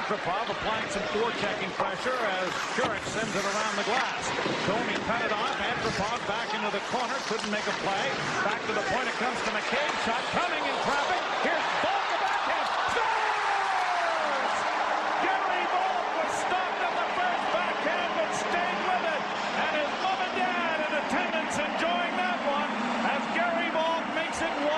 Antropov applying some forechecking pressure as Turek sends it around the glass. Domi cut it off. Antropov back into the corner. Couldn't make a play. Back to the point. It comes to McCabe. Shot coming in traffic. Here's Volk, the backhand. Scores! Gary Volk was stopped on the first backhand but stayed with it. And his mom and dad in attendance enjoying that one as Gary Volk makes it 1-0.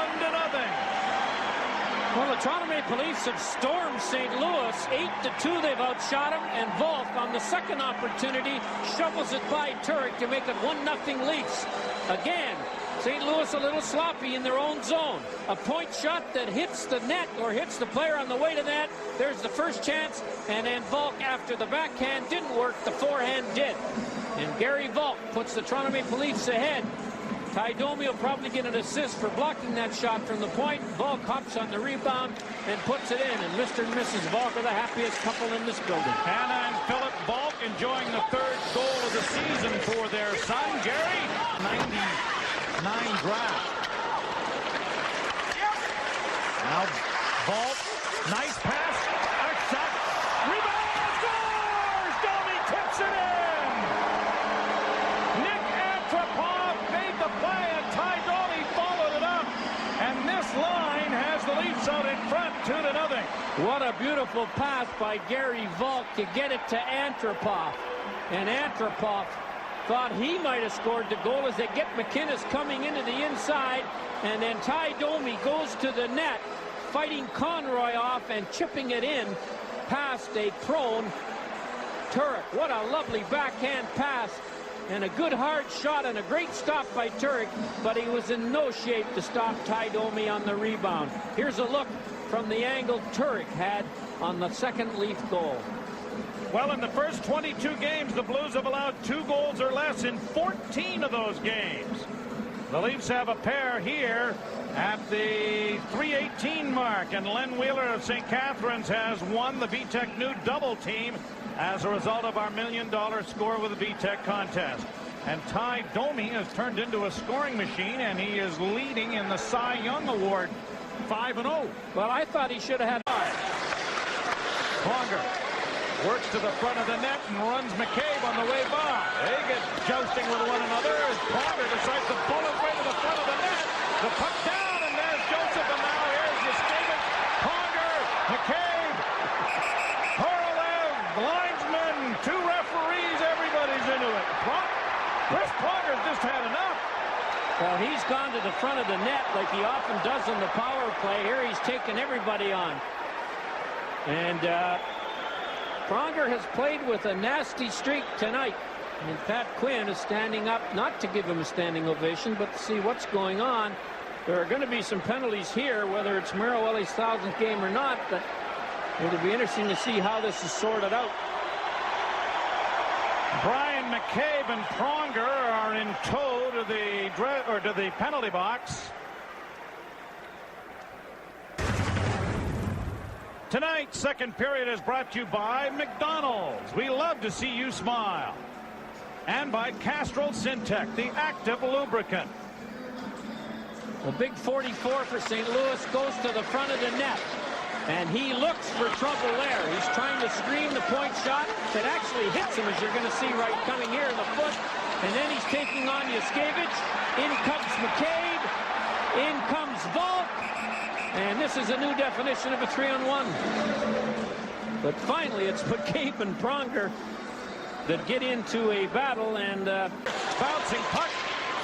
Well, the Toronto Maple Leafs have stormed St. Louis. 8-2, they've outshot him. And Volk, on the second opportunity, shovels it by Turek to make it 1-0 Leafs. Again, St. Louis a little sloppy in their own zone. A point shot that hits the net or hits the player on the way to that. There's the first chance. And then Volk, after the backhand didn't work, the forehand did. And Gary Volk puts the Toronto Maple Leafs ahead. Ty Domi will probably get an assist for blocking that shot from the point. Volk hops on the rebound and puts it in. And Mr. and Mrs. Volk are the happiest couple in this building. Hannah and Philip Volk enjoying the third goal of the season for their son, Gary. 99 draft. Now Volk, nice pass, a shot, rebound, scores! Domi tips it in! Nick Antropov made the play and Ty Domi followed it up. And this line has the Leafs out in front, 2-0. What a beautiful pass by Gary Volk to get it to Antropov. And Antropov thought he might have scored the goal as they get McInnes coming into the inside. And then Ty Domi goes to the net, fighting Conroy off and chipping it in past a prone Turek. What a lovely backhand pass. And a good hard shot and a great stop by Turek, but he was in no shape to stop Ty Domi on the rebound. Here's a look from the angle Turek had on the second Leaf goal. Well, in the first 22 games, the Blues have allowed 2 goals or less in 14 of those games. The Leafs have a pair here at the 3:18 mark, and Len Wheeler of St. Catharines has won the VTech new double team as a result of our $1 million score with the VTech contest. And Ty Domi has turned into a scoring machine, and he is leading in the Cy Young Award 5-0. Well, I thought he should have had. Pronger works to the front of the net and runs McCabe on the way by. They get jousting with one another as Pronger decides to pull his way to the front of the net. The puck down, and there's Joseph, and now here's Yuskevich. Pronger, McCabe, Korolev, linesmen, 2 referees, everybody's into it. Chris Pronger's just had enough. Well, he's gone to the front of the net like he often does in the power play. Here he's taken everybody on. And Pronger has played with a nasty streak tonight. And Pat Quinn is standing up, not to give him a standing ovation, but to see what's going on. There are going to be some penalties here, whether it's Merrill-Welly's 1000th game or not, but it'll be interesting to see how this is sorted out. Brian McCabe and Pronger are in tow to the penalty box. Tonight's second period is brought to you by McDonald's. We love to see you smile. And by Castrol Syntec, the active lubricant. The big 44 for St. Louis goes to the front of the net. And he looks for trouble there. He's trying to screen the point shot that actually hits him, as you're going to see right coming here in the foot. And then he's taking on Yuskevich. In comes McCabe. In comes Volk. And this is a new definition of a 3-on-1. But finally, it's McCabe and Pronger that get into a battle, and bouncing puck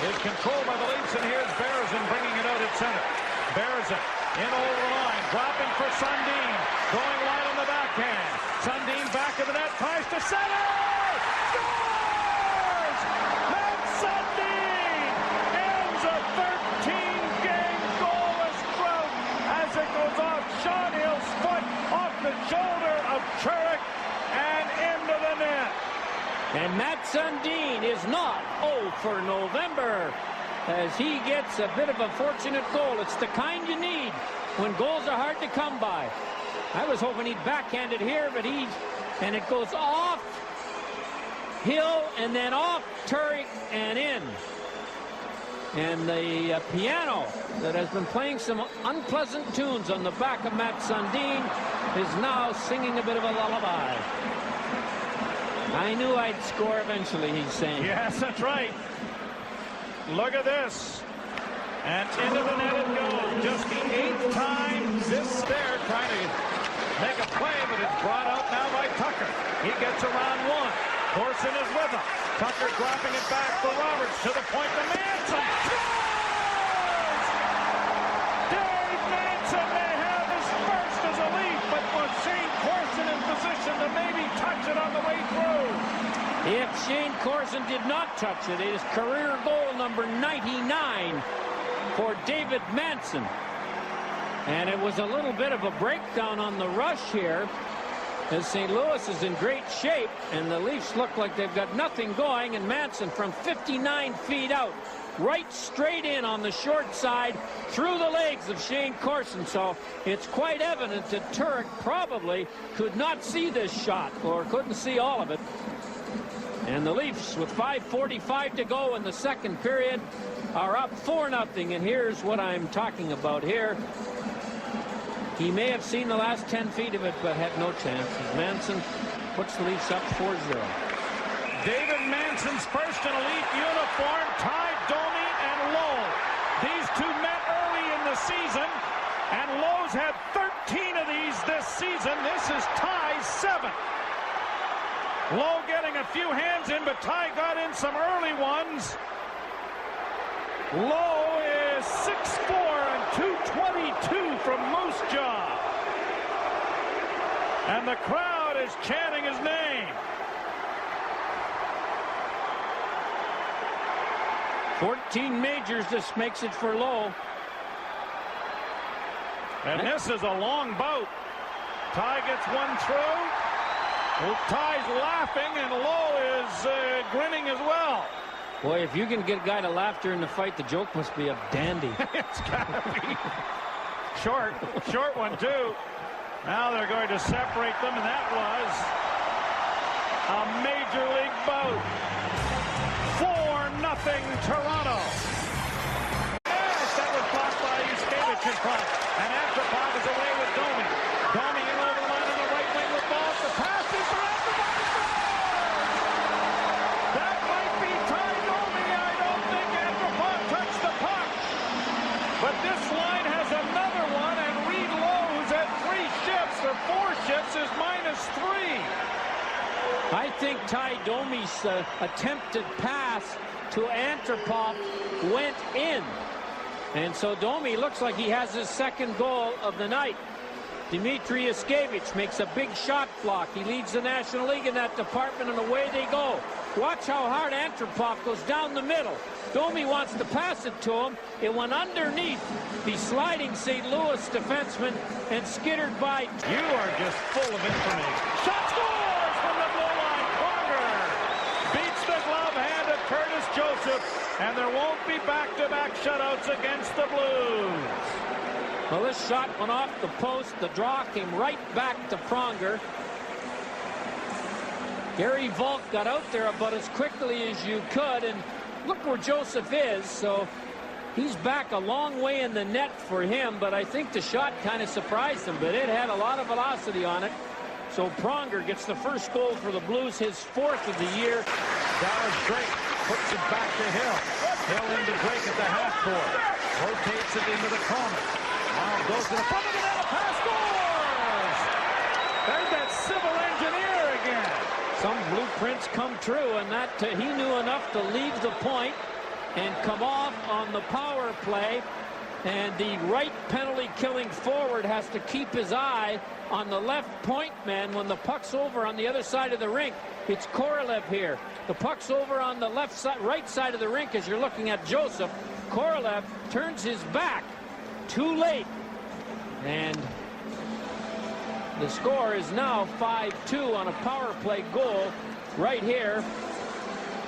is controlled by the Leafs, and here's Berezin bringing it out at center. Berezin in over the line, dropping for Sundin, going wide on the backhand. Sundin back of the net, tries to center! Scores! Matt Sundin ends a 13-game goalless drought as it goes off Sean Hill's foot, off the shoulder of Turek, and into the net. And Matt Sundin is not 0 for November as he gets a bit of a fortunate goal. It's the kind you need when goals are hard to come by. I was hoping he'd backhand it here, but and it goes off Hill and then off Turek and in. And the piano that has been playing some unpleasant tunes on the back of Matt Sundin is now singing a bit of a lullaby. I knew I'd score eventually, he's saying. Yes, that's right. Look at this. And into the net it goes. Just the 8th time this there trying to make a play, but it's brought out now by Tucker. He gets around one. Corson is with him. Tucker dropping it back for Roberts to the point to Manson. Scores! Dave Manson may have his first as a Leaf, but was Shane Corson in position to maybe touch it on the way through? If Shane Corson did not touch it, it is career goal number 99 for David Manson. And it was a little bit of a breakdown on the rush here, as St. Louis is in great shape, and the Leafs look like they've got nothing going, and Manson from 59 feet out, right straight in on the short side, through the legs of Shane Corson. So it's quite evident that Turek probably could not see this shot, or couldn't see all of it. And the Leafs, with 5:45 to go in the second period, are up 4-0. And here's what I'm talking about here. He may have seen the last 10 feet of it, but had no chance. Manson puts the Leafs up 4-0. David Manson's first in a Leaf uniform. Ty Domi and Lowe. These two met early in the season, and Lowe's had 13 of these this season. This is Ty's 7th. Lowe getting a few hands in, but Ty got in some early ones. Lowe is 6'4" and 222 from Moose Jaw. And the crowd is chanting his name. 14 majors, this makes it for Lowe. And this is a long bout. Ty gets one through. Well, Ty's laughing, and Lowe is grinning as well. Boy, if you can get a guy to laugh during the fight, the joke must be a dandy. It's gotta be short one too. Now they're going to separate them, and that was a major league bout. 4-0 Toronto. Yes, that was blocked by Yuskevich in front, and Antropov is away with Domi. Domi in over the line on the right wing with balls. The pass is for Antropov. That might be Ty Domi. I don't think Antropov touched the puck. But this line has another one, and Reed Lowe's at 3 shifts or 4 shifts is -3. I think Ty Domi's attempted pass to Antropov went in. And so Domi looks like he has his second goal of the night. Dmitry Yuskevich makes a big shot block. He leads the National League in that department, and away they go. Watch how hard Antropov goes down the middle. Domi wants to pass it to him. It went underneath the sliding St. Louis defenseman and skittered by. You are just full of information. Shot scores from the blue line. Pronger beats the glove hand of Curtis Joseph, and there won't be back-to-back shutouts against the Blues. Well, this shot went off the post. The draw came right back to Pronger. Gary Volk got out there about as quickly as you could, and look where Joseph is. So he's back a long way in the net for him, but I think the shot kind of surprised him, but it had a lot of velocity on it. So Pronger gets the first goal for the Blues, his 4th of the year. Dallas Drake puts it back to Hill. Hill into Drake at the half court. Rotates it into the corner. Now goes to the front of the net. Pass scores! There's that civil engineer again. Some blueprints come true, and that he knew enough to leave the point and come off on the power play. And the right penalty killing forward has to keep his eye on the left point man when the puck's over on the other side of the rink. It's Korolev here. The puck's over on the left side, right side of the rink as you're looking at Joseph. Korolev turns his back too late. And the score is now 5-2 on a power play goal right here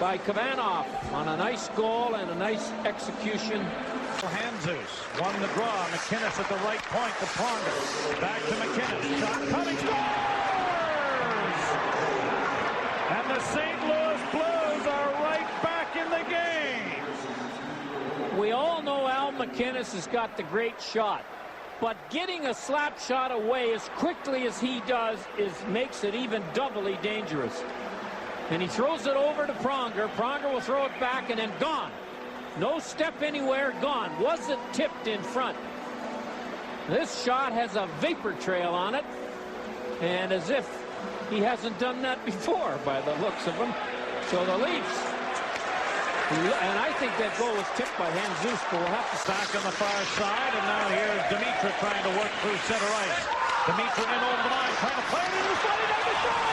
by Kavanagh on a nice goal and a nice execution. Handzus won the draw. McInnes at the right point to Pronger. Back to McInnes. Shot coming. Scores! And the St. Louis Blues are right back in the game. We all know Al McInnes has got the great shot. But getting a slap shot away as quickly as he does makes it even doubly dangerous. And he throws it over to Pronger. Pronger will throw it back and then gone. No step anywhere, gone. Wasn't tipped in front. This shot has a vapor trail on it. And as if he hasn't done that before by the looks of him. So the Leafs. And I think that goal was tipped by Jesus, but we'll have to back on the far side, and now here's Dimitra trying to work through center ice. Dimitra in over the line, trying to play it in, he's running down the shore!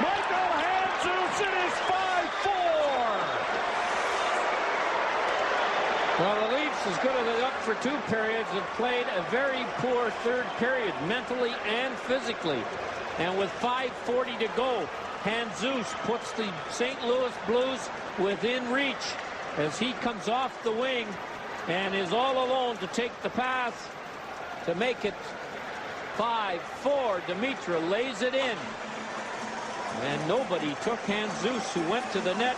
Michael Jesus, it is 5-4! Well, the Leafs, as good as they're up for 2 periods, have played a very poor third period, mentally and physically. And with 5:40 to go, Jesus puts the St. Louis Blues within reach as he comes off the wing and is all alone to take the pass to make it 5-4. Dimitra lays it in. And nobody took Jesus, who went to the net.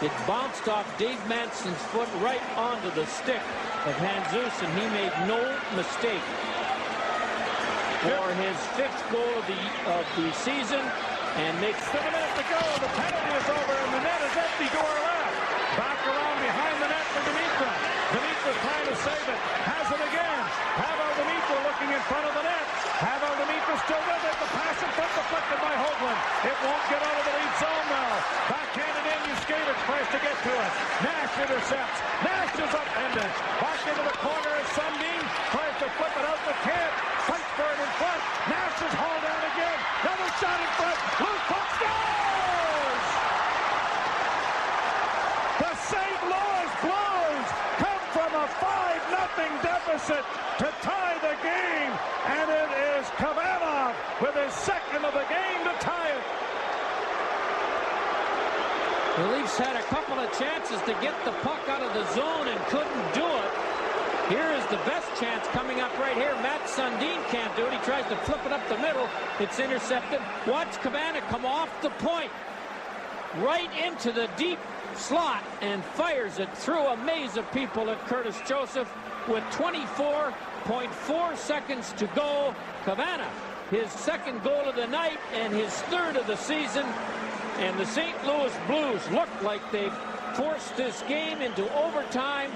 It bounced off Dave Manson's foot right onto the stick of Jesus, and he made no mistake. For his 5th goal of the season, and makes 7 minutes to go. The penalty is over, and the net is empty to our left. Back around behind the net for Dimitra. Dimitra trying to save it. Has it again. Pavel Dimitra looking in front of the net. Pavel Dimitra still with it. The pass in front deflected by Hoagland. It won't get out of the lead zone now. Backhanded in. Yuskevich tries to get to it. Nash intercepts. Nash is upended. Back into the corner as Sundin tries to flip it out, but can't. Fights for it in front. Nash is hauled down again. Another shot in front. Blue puck scores! The St. Louis Blues come from a 5-0 deficit to tie the game, and it is Kavanagh with his 2nd of the game to tie it. The Leafs had a couple of chances to get the puck out of the zone and couldn't do it. Here is the best chance coming up right here. Matt Sundin can't do it. He tries to flip it up the middle. It's intercepted. Watch Kavanagh come off the point right into the deep slot and fires it through a maze of people at Curtis Joseph with 24.4 seconds to go. Kavanagh, his 2nd goal of the night and his 3rd of the season. And the St. Louis Blues look like they've forced this game into overtime.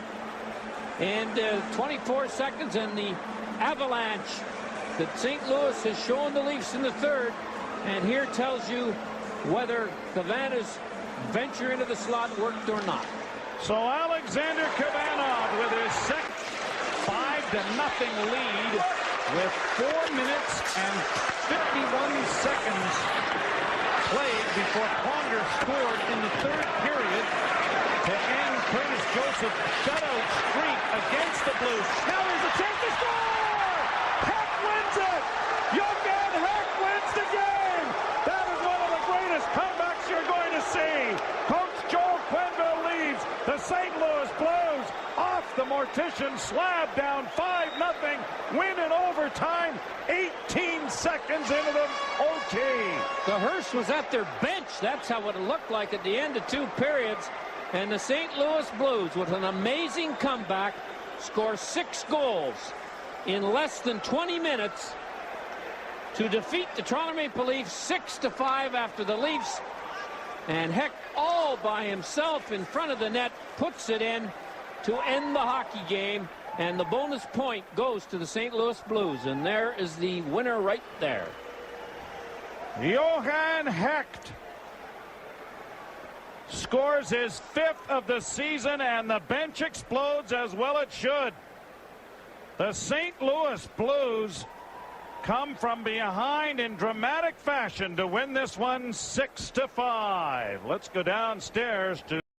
And 24 seconds, and the avalanche that St. Louis has shown the Leafs in the 3rd. And here tells you whether Kavanagh's venture into the slot worked or not. So Alexander Kavanagh with his 5-0 lead with 4 minutes and 51 seconds played before Pronger scored in the 3rd period to end Curtis Joseph's shutout streak against the Blues. Now there's a chance to score! Heck wins it! Johan Heck wins the game! That is one of the greatest comebacks you're going to see. Coach Joel Quenneville leads the St. Louis Blues off the Mortician slab, down 5-0, win in overtime, 18 seconds into the OT. The Hearst was at their bench. That's how it looked like at the end of 2 periods. And the St. Louis Blues, with an amazing comeback, score 6 goals in less than 20 minutes to defeat the Toronto Maple Leafs 6-5 after the Leafs. And Heck, all by himself in front of the net, puts it in to end the hockey game. And the bonus point goes to the St. Louis Blues. And there is the winner right there. Johan Hecht scores his 5th of the season, and the bench explodes, as well it should. The St. Louis Blues come from behind in dramatic fashion to win this one 6-5. Let's go downstairs to